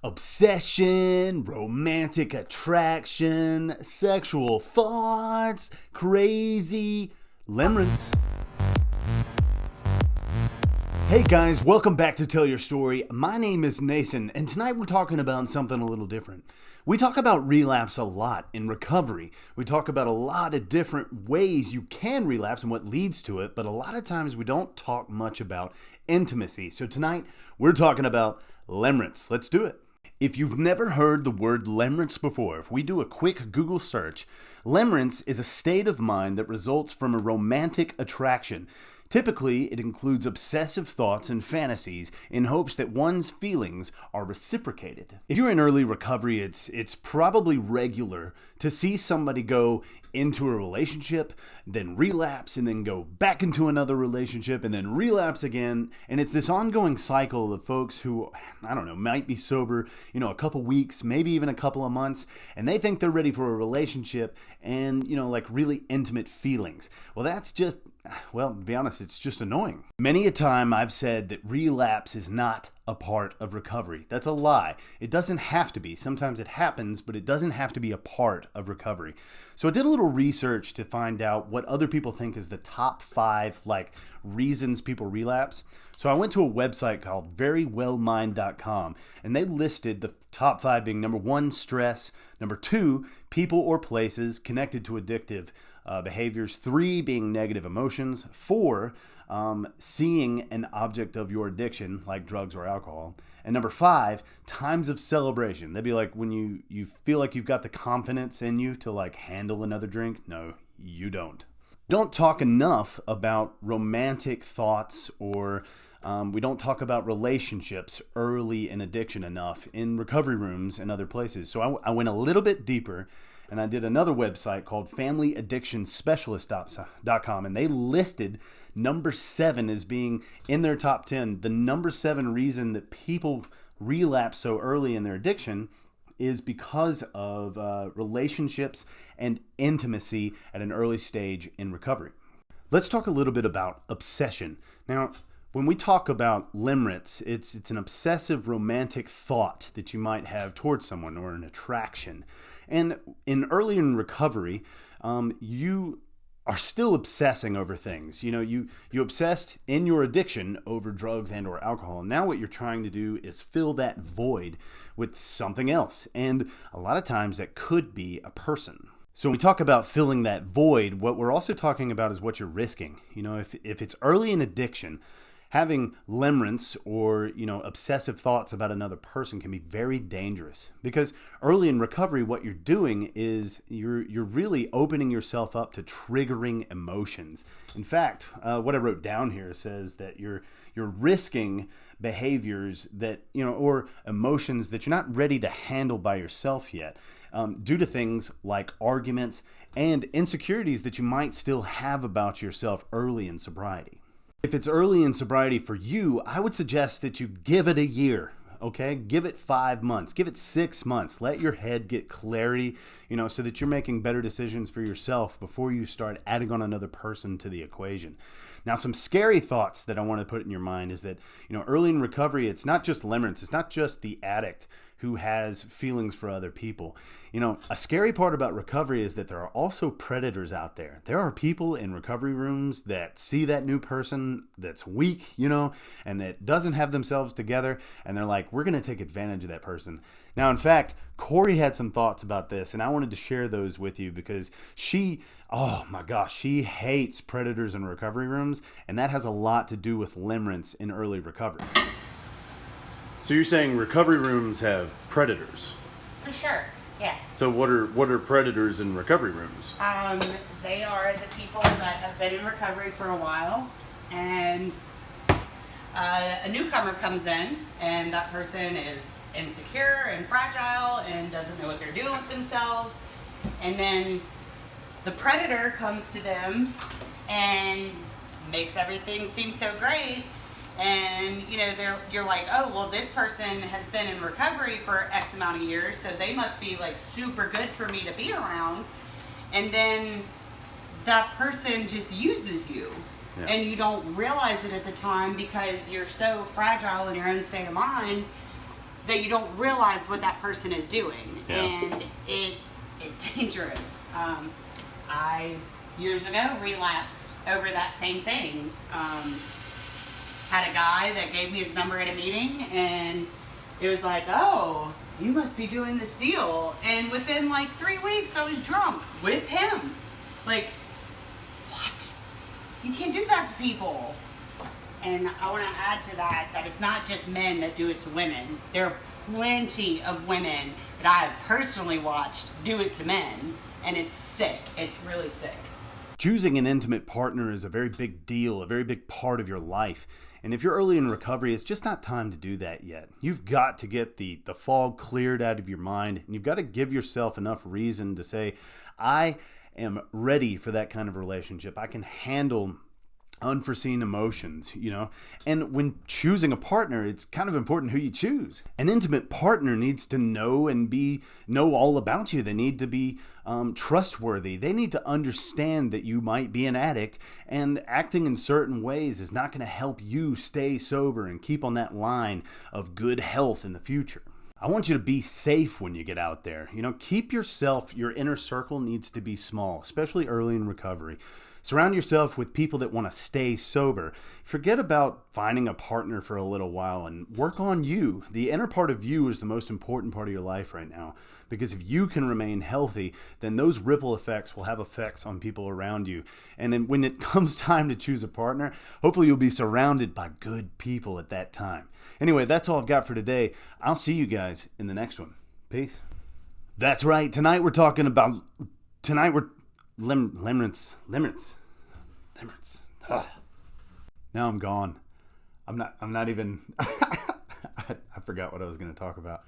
Obsession, romantic attraction, sexual thoughts, crazy, limerence. Hey guys, welcome back to Tell Your Story. My name is Nathan, and tonight we're talking about something a little different. We talk about relapse a lot in recovery. We talk about a lot of different ways you can relapse and what leads to it, but a lot of times we don't talk much about intimacy. So tonight we're talking about limerence. Let's do it. If you've never heard the word limerence before, if we do a quick Google search, limerence is a state of mind that results from a romantic attraction. Typically, it includes obsessive thoughts and fantasies in hopes that one's feelings are reciprocated. If you're in early recovery, it's probably regular to see somebody go into a relationship, then relapse, and then go back into another relationship, and then relapse again. And it's this ongoing cycle of folks who, might be sober, a couple weeks, maybe even a couple of months, and they think they're ready for a relationship and, really intimate feelings. Well, that's just, to be honest, it's just annoying. Many a time I've said that relapse is not a part of recovery. That's a lie. It doesn't have to be. Sometimes it happens, but it doesn't have to be a part of recovery. So I did a little research to find out what other people think is the top 5 reasons people relapse. So I went to a website called verywellmind.com, and they listed the top 5 being number 1, stress, number 2, people or places connected to addictive behaviors, 3 being negative emotions, 4 seeing an object of your addiction like drugs or alcohol, and number 5 times of celebration. That'd be like when you feel like you've got the confidence in you to handle another drink. No, you don't. Don't talk enough about romantic thoughts, or we don't talk about relationships early in addiction enough in recovery rooms and other places. So I went a little bit deeper, and I did another website called familyaddictionspecialist.com, and they listed number 7 as being in their top 10. The number 7 reason that people relapse so early in their addiction is because of relationships and intimacy at an early stage in recovery. Let's talk a little bit about obsession. Now, when we talk about limerence, it's an obsessive romantic thought that you might have towards someone, or an attraction. And early in recovery, you are still obsessing over things. You obsessed in your addiction over drugs and or alcohol. Now what you're trying to do is fill that void with something else. And a lot of times that could be a person. So when we talk about filling that void, what we're also talking about is what you're risking. If it's early in addiction, having limerence or, obsessive thoughts about another person can be very dangerous, because early in recovery, what you're doing is you're really opening yourself up to triggering emotions. In fact, what I wrote down here says that you're risking behaviors that, or emotions that you're not ready to handle by yourself yet, due to things like arguments and insecurities that you might still have about yourself early in sobriety. If it's early in sobriety for you, I would suggest that you give it a year, okay? Give it 5 months, give it 6 months. Let your head get clarity, so that you're making better decisions for yourself before you start adding on another person to the equation. Now, some scary thoughts that I want to put in your mind is that, early in recovery, it's not just limerence. It's not just the addict who has feelings for other people. A scary part about recovery is that there are also predators out there. There are people in recovery rooms that see that new person that's weak, and that doesn't have themselves together, and they're like, we're going to take advantage of that person. Now, in fact, Corey had some thoughts about this, and I wanted to share those with you because she hates predators in recovery rooms, and that has a lot to do with limerence in early recovery. So you're saying recovery rooms have predators? For sure, yeah. So what are predators in recovery rooms? They are the people that have been in recovery for a while, and a newcomer comes in, and that person is insecure and fragile and doesn't know what they're doing with themselves, and then the predator comes to them and makes everything seem so great. And, you're like, oh, well, this person has been in recovery for X amount of years, so they must be super good for me to be around. And then that person just uses you. Yeah. And you don't realize it at the time because you're so fragile in your own state of mind that you don't realize what that person is doing. Yeah. And it is dangerous. I, years ago, relapsed over that same thing. Had a guy that gave me his number at a meeting, and it was like, oh, you must be doing this deal. And within like 3 weeks, I was drunk with him. Like, what? You can't do that to people. And I want to add to that it's not just men that do it to women. There are plenty of women that I have personally watched do it to men, and it's sick. It's really sick. Choosing an intimate partner is a very big deal, a very big part of your life. And if you're early in recovery, it's just not time to do that yet. You've got to get the fog cleared out of your mind, and you've got to give yourself enough reason to say, I am ready for that kind of relationship. I can handle unforeseen emotions, and when choosing a partner, it's kind of important who you choose. An intimate partner needs to know all about you. They need to be trustworthy. They need to understand that you might be an addict, and acting in certain ways is not going to help you stay sober and keep on that line of good health in the future. I want you to be safe when you get out there. Keep your inner circle needs to be small, especially early in recovery. Surround yourself with people that want to stay sober. Forget about finding a partner for a little while and work on you. The inner part of you is the most important part of your life right now, because if you can remain healthy, then those ripple effects will have effects on people around you. And then when it comes time to choose a partner, hopefully you'll be surrounded by good people at that time. Anyway, that's all I've got for today. I'll see you guys in the next one. Peace. That's right. Tonight we're Limerence. Now I'm gone. I'm not even I forgot what I was going to talk about.